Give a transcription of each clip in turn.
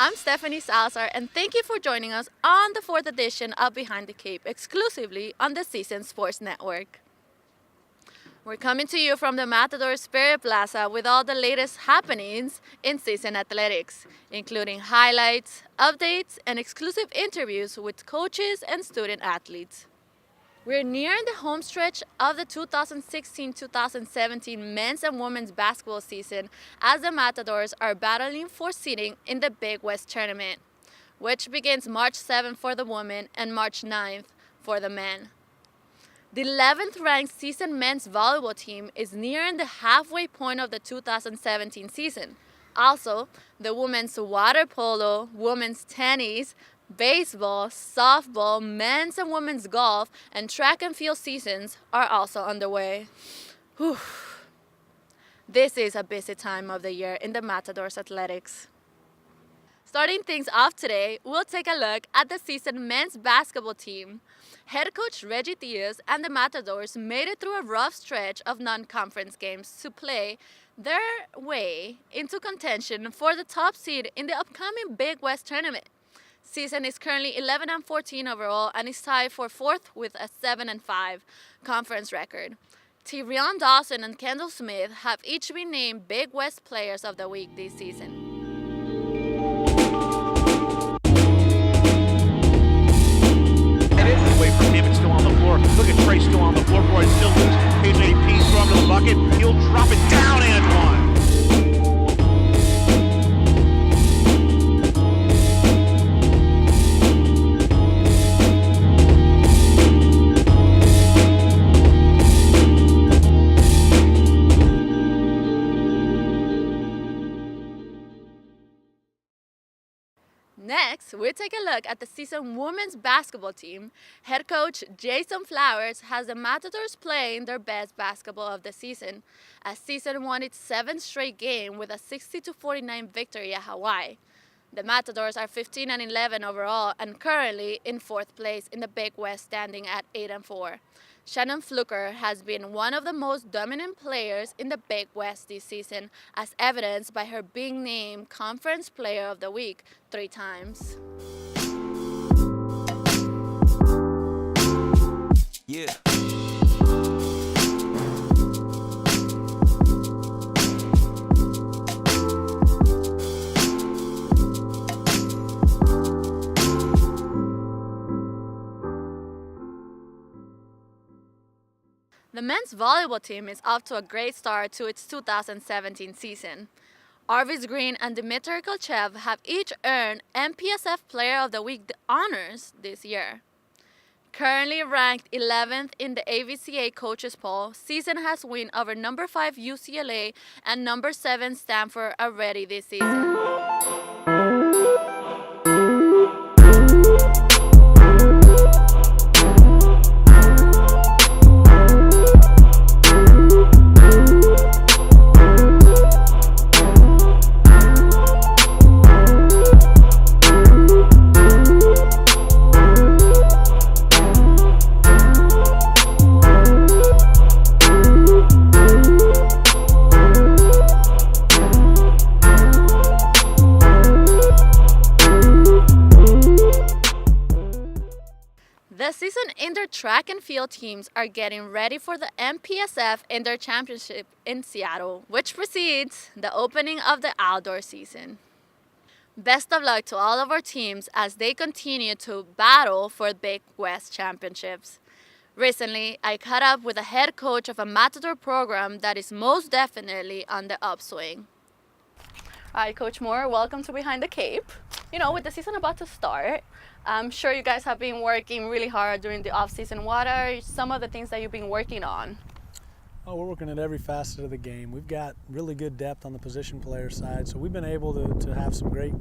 I'm Stephanny Salazar, and thank you for joining us on the 4th edition of Behind the Cape, exclusively on the CSUN Sports Network. We're coming to you from the Matador Spirit Plaza with all the latest happenings in CSUN athletics, including highlights, updates, and exclusive interviews with coaches and student athletes. We're nearing the home stretch of the 2016-2017 men's and women's basketball season as the Matadors are battling for seeding in the Big West Tournament, which begins March 7th for the women and March 9th for the men. The 11th ranked CSUN men's volleyball team is nearing the halfway point of the 2017 season. Also, the women's water polo, women's tennis, baseball, softball, men's and women's golf, and track and field seasons are also underway. Whew. This is a busy time of the year in the Matadors athletics. Starting things off today, we'll take a look at the CSUN men's basketball team. Head coach Reggie Diaz and the Matadors made it through a rough stretch of non-conference games to play their way into contention for the top seed in the upcoming Big West Tournament. CSUN is currently 11-14 overall and is tied for 4th with a 7-5 conference record. Tyrion Dawson and Kendall Smith have each been named Big West Players of the Week this season. It is away from him. It's still on the floor. Look at Trey still on the floor for it. Still loose. KJP throw him to the bucket. He'll drop it down and one. Next, we'll take a look at the CSUN women's basketball team. Head coach Jason Flowers has the Matadors playing their best basketball of the season, as CSUN won its 7th straight game with a 60-49 victory at Hawaii. The Matadors are 15-11 overall and currently in 4th place in the Big West, standing at 8-4. Shannon Fluker has been one of the most dominant players in the Big West this season, as evidenced by her being named Conference Player of the Week 3 times. Yeah. The men's volleyball team is off to a great start to its 2017 season. Arvis Green and Dmitry Kolchev have each earned MPSF Player of the Week honors this year. Currently ranked 11th in the AVCA coaches poll, CSUN has won over number 5 UCLA and number 7 Stanford already this season. The CSUN indoor track and field teams are getting ready for the MPSF Indoor Championship in Seattle, which precedes the opening of the outdoor season. Best of luck to all of our teams as they continue to battle for Big West Championships. Recently, I caught up with the head coach of a Matador program that is most definitely on the upswing. Hi, Coach Moore. Welcome to Behind the Cape. You know, with the season about to start, I'm sure you guys have been working really hard during the off-season. What are some of the things that you've been working on? Oh, we're working at every facet of the game. We've got really good depth on the position player side, so we've been able to have some great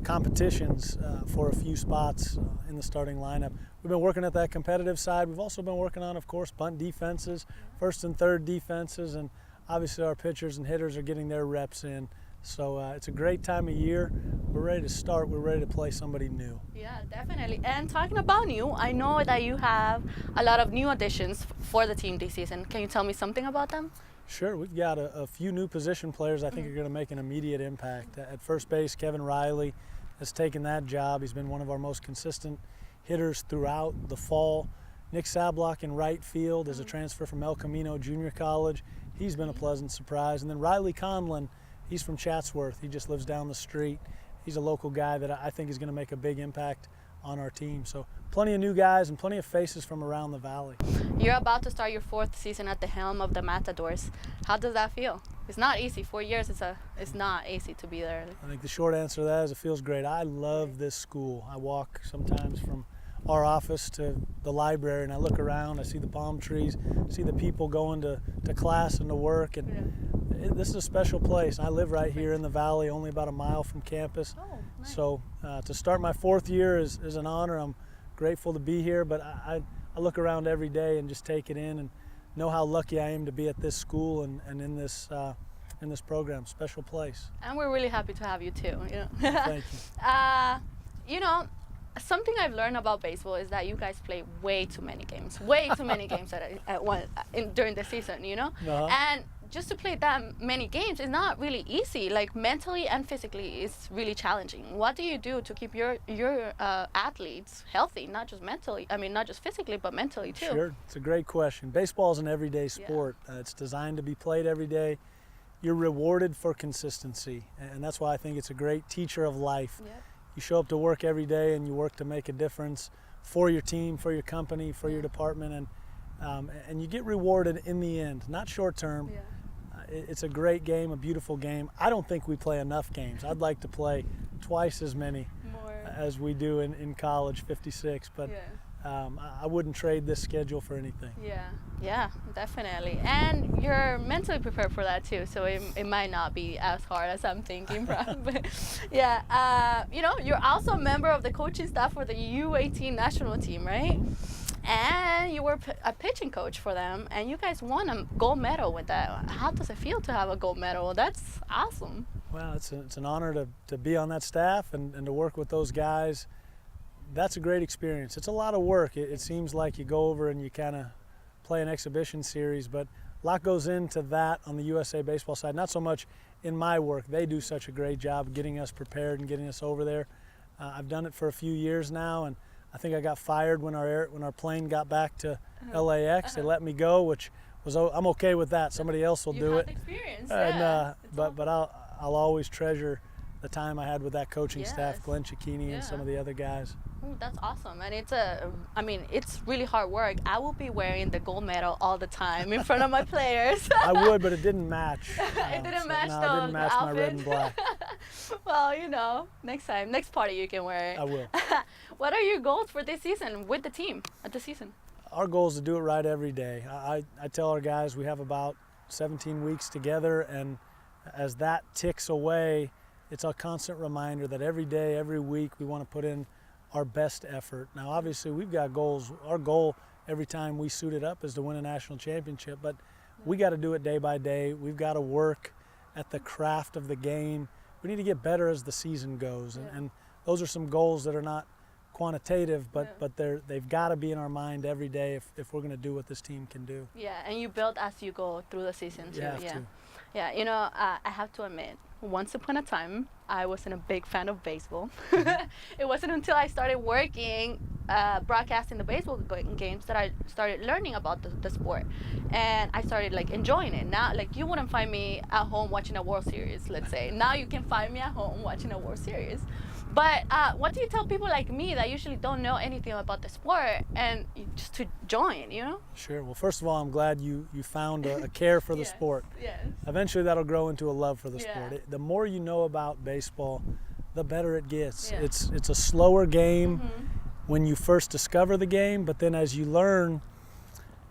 competitions for a few spots in the starting lineup. We've been working at that competitive side. We've also been working on, of course, bunt defenses, first and third defenses, and obviously our pitchers and hitters are getting their reps in. So it's a great time of year. We're ready to start. We're ready to play somebody new. Yeah, definitely. And talking about new, I know that you have a lot of new additions for the team this season. Can you tell me something about them? Sure. We've got a few new position players I think are going to make an immediate impact. At first base, Kevin Riley has taken that job. He's been one of our most consistent hitters throughout the fall. Nick Sablock in right field is a transfer from El Camino Junior College. He's been a pleasant surprise. And then Riley Conlon, he's from Chatsworth. He just lives down the street. He's a local guy that I think is going to make a big impact on our team. So plenty of new guys and plenty of faces from around the valley. You're about to start your 4th season at the helm of the Matadors. How does that feel? It's not easy. 4 years, it's not easy to be there. I think the short answer to that is it feels great. I love this school. I walk sometimes from our office to the library and I look around, I see the palm trees, see the people going to class and to work, and this is a special place. I live right here in the valley, only about a mile from campus. Oh, nice. So to start my 4th year is an honor. I'm grateful to be here, but I look around every day and just take it in and know how lucky I am to be at this school and in this program. Special place. And we're really happy to have you too. You know? Thank you. You know, something I've learned about baseball is that you guys play way too many games during the season, you know? Uh-huh. And just to play that many games is not really easy. Like mentally and physically, it's really challenging. What do you do to keep your athletes healthy, not just mentally? I mean, not just physically, but mentally too. Sure, it's a great question. Baseball is an everyday sport. It's designed to be played every day. You're rewarded for consistency, and that's why I think it's a great teacher of life. Yep. You show up to work every day and you work to make a difference for your team, for your company, for your department, and you get rewarded in the end, not short term. Yeah. It's a great game, a beautiful game. I don't think we play enough games. I'd like to play twice as many as we do in college, 56, but I wouldn't trade this schedule for anything. Yeah, definitely. And you're mentally prepared for that too, so it might not be as hard as I'm thinking. But you know, you're also a member of the coaching staff for the U18 national team, right? And you were a pitching coach for them, and you guys won a gold medal with that. How does it feel to have a gold medal? That's awesome. Well, it's an honor to be on that staff and to work with those guys. That's a great experience. It's a lot of work. It seems like you go over and you kind of play an exhibition series, but a lot goes into that on the USA Baseball side. Not so much in my work. They do such a great job getting us prepared and getting us over there. I've done it for a few years now, and I think I got fired when our plane got back to LAX. They let me go, which was I'm okay with that. Somebody else will do it. Experience. And but I'll always treasure the time I had with that coaching staff, Glenn Cicchini and some of the other guys. Ooh, that's awesome, and it's really hard work. I will be wearing the gold medal all the time in front of my players. I would, but it didn't match. It didn't match no, it didn't match my red and black. Well, you know, next party you can wear it. I will. What are your goals for this season with the team at the season? Our goal is to do it right every day. I tell our guys we have about 17 weeks together, and as that ticks away, it's a constant reminder that every day, every week, we want to put in our best effort. Now, obviously, we've got goals. Our goal every time we suit it up is to win a national championship, but we got to do it day by day. We've got to work at the craft of the game. We need to get better as the season goes, and those are some goals that are not quantitative, but they've got to be in our mind every day if we're going to do what this team can do. Yeah, and you build as you go through the season too. Yeah, you know, I have to admit, once upon a time, I wasn't a big fan of baseball. It wasn't until I started working, broadcasting the baseball games that I started learning about the sport. And I started like enjoying it. Now, like you wouldn't find me at home watching a World Series, let's say. Now you can find me at home watching a World Series. But what do you tell people like me that usually don't know anything about the sport and just to join, you know? Sure. Well, first of all, I'm glad you found a care for the sport. Yes. Eventually, that'll grow into a love for the sport. The more you know about baseball, the better it gets. Yeah. It's a slower game when you first discover the game, but then as you learn,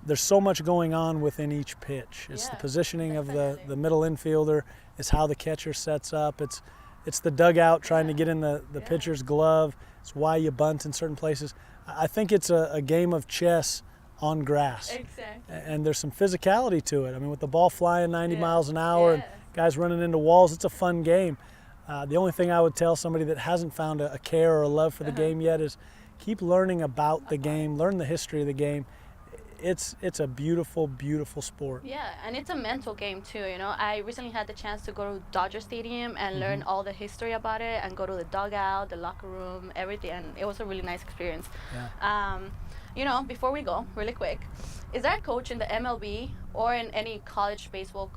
there's so much going on within each pitch. It's the positioning of the middle infielder. It's how the catcher sets up. It's the dugout trying to get in the pitcher's glove. It's why you bunt in certain places. I think it's a game of chess on grass. Exactly. And there's some physicality to it. I mean, with the ball flying 90 miles an hour and Yes. guys running into walls, it's a fun game. The only thing I would tell somebody that hasn't found a care or a love for the game yet is keep learning about the game, learn the history of the game. It's a beautiful, beautiful sport. Yeah, and it's a mental game too, you know. I recently had the chance to go to Dodger Stadium and learn all the history about it and go to the dugout, the locker room, everything, and it was a really nice experience. Yeah. You know, before we go, really quick, is there a coach in the MLB or in any college baseball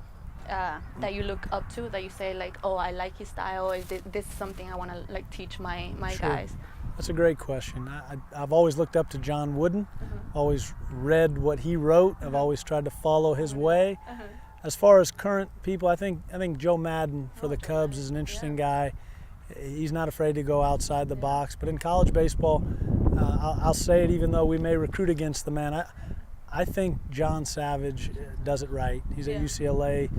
that you look up to, that you say like, oh, I like his style, or this is something I want to like teach my Sure. guys? That's a great question. I've always looked up to John Wooden, always read what he wrote. I've always tried to follow his way. As far as current people, I think Joe Madden for the Cubs is an interesting guy. He's not afraid to go outside the box. But in college baseball, I'll say it even though we may recruit against the man, I think John Savage does it right. He's at UCLA.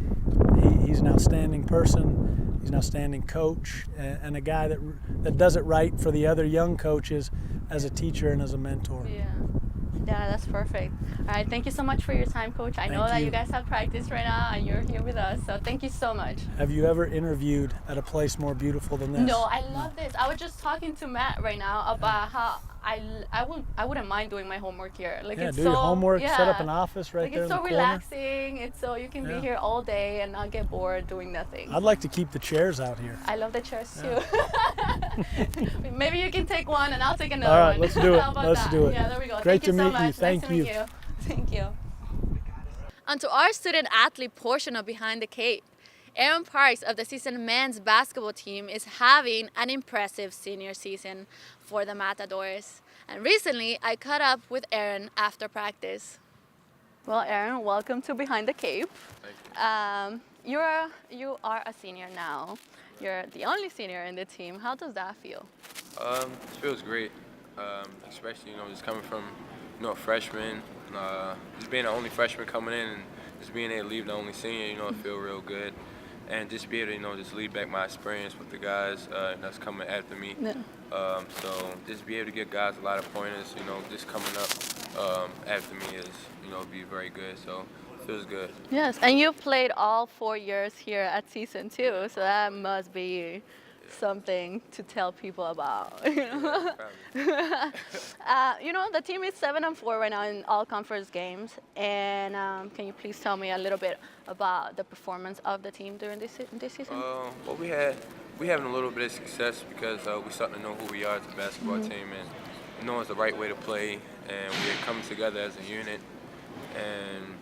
He's an outstanding person. He's an outstanding coach and a guy that does it right for the other young coaches as a teacher and as a mentor. Yeah, that's perfect. All right, thank you so much for your time, Coach. I know that you guys have practice right now and you're here with us, so thank you so much. Have you ever interviewed at a place more beautiful than this? No, I love this. I was just talking to Matt right now about how I wouldn't mind doing my homework here. Like, Yeah, it's do so, your homework, yeah. set up an office right Like, there it's in so the corner. relaxing. It's so you can be here all day and not get bored doing nothing. I'd like to keep the chairs out here. I love the chairs too. Maybe you can take one and I'll take another All right, one. let's do it. How about Let's that? do it. Yeah, there we go. Great Thank you to so meet much. you. Nice Thank to you. meet you. Thank you. On to our student athlete portion of Behind the Cape. Aaron Parks of the CSUN men's basketball team is having an impressive senior season for the Matadors. And recently, I caught up with Aaron after practice. Well, Aaron, welcome to Behind the Cape. Thank you. You are a senior now. You're the only senior in the team. How does that feel? It feels great, especially just coming from a freshman, just being the only freshman coming in and just being able to leave the only senior. It feel real good, and just be able to just lead back my experience with the guys that's coming after me. Yeah. So just be able to give guys a lot of pointers. Just coming up after me is be very good. So it feels good. Yes, and you played all 4 years here at CSUN too, so that must be something to tell people about. The team is 7-4 right now in all conference games, and can you please tell me a little bit about the performance of the team during this season? Well, we having a little bit of success because we starting to know who we are as a basketball team and know it's the right way to play, and we're coming together as a unit. And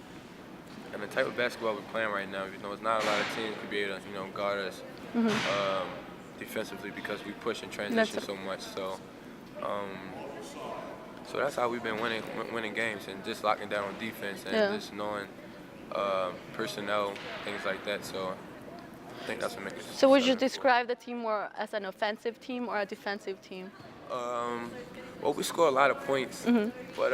the type of basketball we're playing right now, it's not a lot of teams to be able to guard us defensively because we push and transition so much. So that's how we've been winning games, and just locking down on defense and just knowing personnel, things like that. So I think that's what makes it. So would you describe the team more as an offensive team or a defensive team? Well, we score a lot of points, but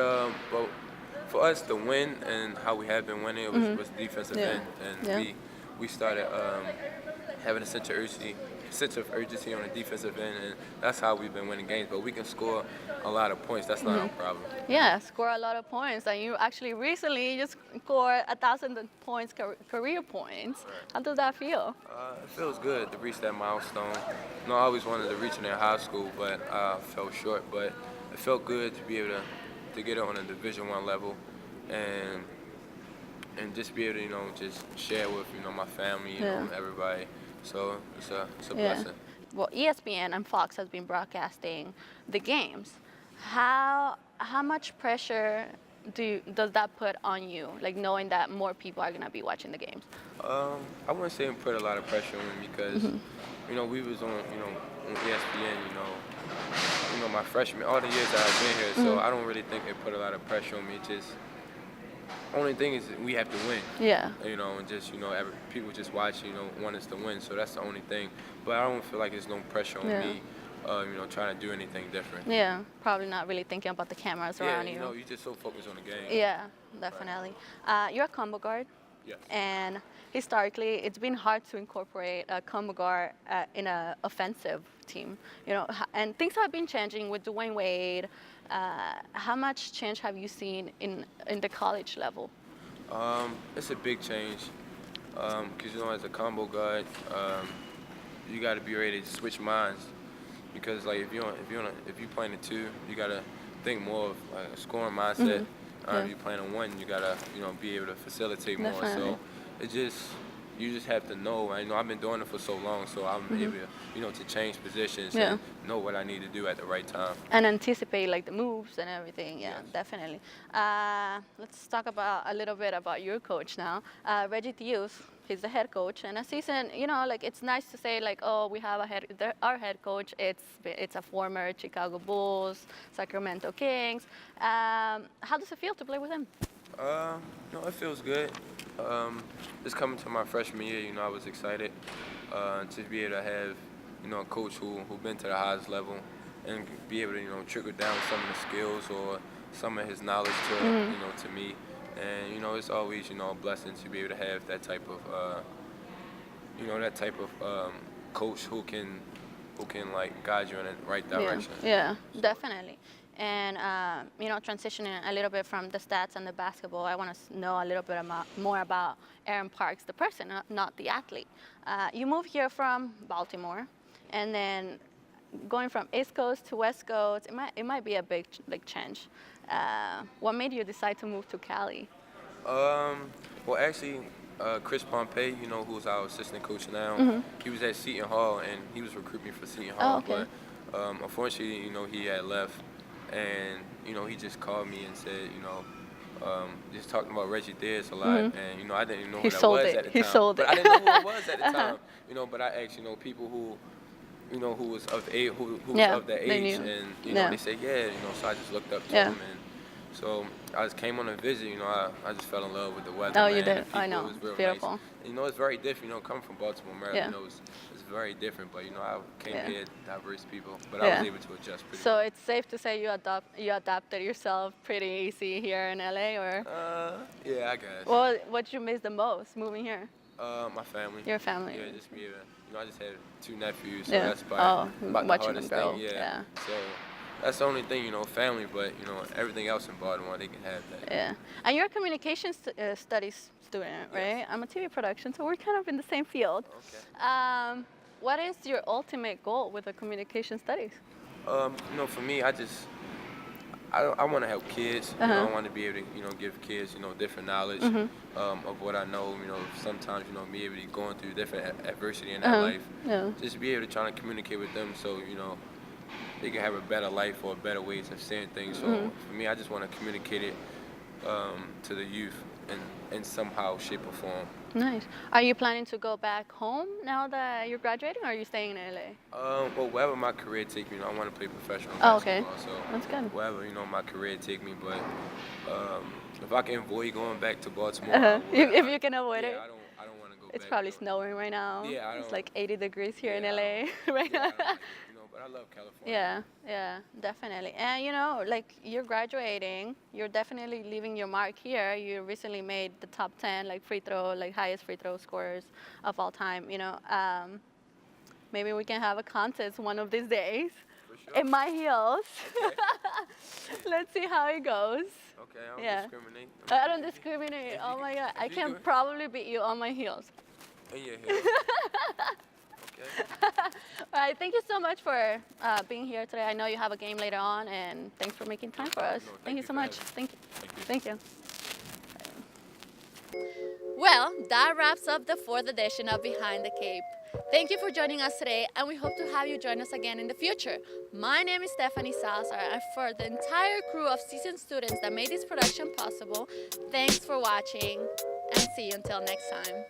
for us to win and how we have been winning, it was defensive end, and we started having a sense of urgency on the defensive end, and that's how we've been winning games. But we can score a lot of points. That's not our problem. Yeah, score a lot of points, and you actually recently just scored 1,000 points, career points. Right. How does that feel? It feels good to reach that milestone. I always wanted to reach it in high school, but I fell short. But it felt good to be able to get it on a Division I level, and just be able to just share with my family, everybody. So it's a blessing. Well, ESPN and Fox has been broadcasting the games. How much pressure does that put on you, like knowing that more people are gonna be watching the games? I wouldn't say it put a lot of pressure on me because we was on on ESPN, my freshman, all the years that I've been here, so I don't really think it put a lot of pressure on me. Just only thing is we have to win. Yeah. And just people just watch, want us to win. So that's the only thing. But I don't feel like there's no pressure on me, trying to do anything different. Yeah, probably not really thinking about the cameras around you. You're just so focused on the game. Yeah, definitely. You're a combo guard. Yes. And historically, it's been hard to incorporate a combo guard in an offensive team. And things have been changing with Dwayne Wade How much change have you seen in the college level? It's a big change because as a combo guard, you got to be ready to switch minds because like if you playing a 2, you got to think more of like a scoring mindset. If you're playing a 1, you got to be able to facilitate more. So you just have to know. I've been doing it for so long, so I'm able to change positions and know what I need to do at the right time. And anticipate like the moves and everything. Yeah, Yes. definitely. Let's talk a little bit about your coach now, Reggie Theus. He's the head coach, and a season. Like it's nice to say like, oh, we have our head coach. It's a former Chicago Bulls, Sacramento Kings. How does it feel to play with him? No, it feels good. Just coming to my freshman year, I was excited to be able to have, a coach who been to the highest level and be able to, trickle down some of the skills or some of his knowledge to me. And, it's always, a blessing to be able to have that type of, coach who can like guide you in the right direction. Yeah, definitely. And transitioning a little bit from the stats and the basketball, I want to know a little bit more about Aaron Parks, the person, not the athlete. You moved here from Baltimore, and then going from East Coast to West Coast, it might be a big change. What made you decide to move to Cali? Well, actually, Chris Pompey, who's our assistant coach now, he was at Seton Hall, and he was recruiting for Seton Hall. Oh, okay. But unfortunately, he had left. And, he just called me and said, just talking about Reggie Theus a lot. And, I didn't even know who that was at the time. He sold it. But I didn't know who it was at the time. But I asked, people who, who was of age, who was of that age. And, they said, so I just looked up to him. And so I just came on a visit, I just fell in love with the weather. Oh, man. you did? The people, I know. it was real Beautiful. Nice. And, it's very different, coming from Baltimore, Maryland, it's very different, but I came here, diverse people, but I was able to adjust pretty So well. it's safe to say you adapted yourself pretty easy here in LA, or? Yeah, I guess. Well, what you miss the most moving here? My family. Your family. Yeah, just be able to, I just had 2 nephews, so Yeah. that's probably about the watching hardest them grow. thing. Yeah. So that's the only thing, family, but everything else in Baltimore, they can have that. Yeah. And you're a communications studies student, right? Yes. I'm a TV production, so we're kind of in the same field. Okay. What is your ultimate goal with the communication studies? For me, I want to help kids. I want to be able to, give kids, different knowledge of what I know. Sometimes, be able to going through different adversity in their life. Yeah. Just be able to try to communicate with them so, they can have a better life or better ways of seeing things. So for me, I just want to communicate it to the youth in somehow, shape, or form. Nice. Are you planning to go back home now that you're graduating, or are you staying in LA? Well, wherever my career take me, I want to play professional Oh, okay. basketball. So That's good. wherever my career take me, but if I can avoid going back to Baltimore, I would. If you can avoid it. I don't want to go back. It's probably though. snowing right now. Yeah, It's like 80 degrees here in Yeah, LA right Yeah, now. but I love California. Yeah, definitely. And like you're graduating, you're definitely leaving your mark here. You recently made the top 10, like highest free throw scorers of all time. Maybe we can have a contest one of these days. For sure. In my heels. Okay. Let's see how it goes. Okay, I don't Yeah. discriminate. I don't discriminate. Oh my God, I if you can do it- probably beat you on my heels. In your heels. Okay. All right, thank you so much for being here today. I know you have a game later on, and thanks for making time for us. No, Thank you so for much. having me. Thank you. Well, that wraps up the 4th edition of Behind the Cape. Thank you for joining us today, and we hope to have you join us again in the future. My name is Stephanny Salazar, and for the entire crew of CSUN students that made this production possible, thanks for watching, and see you until next time.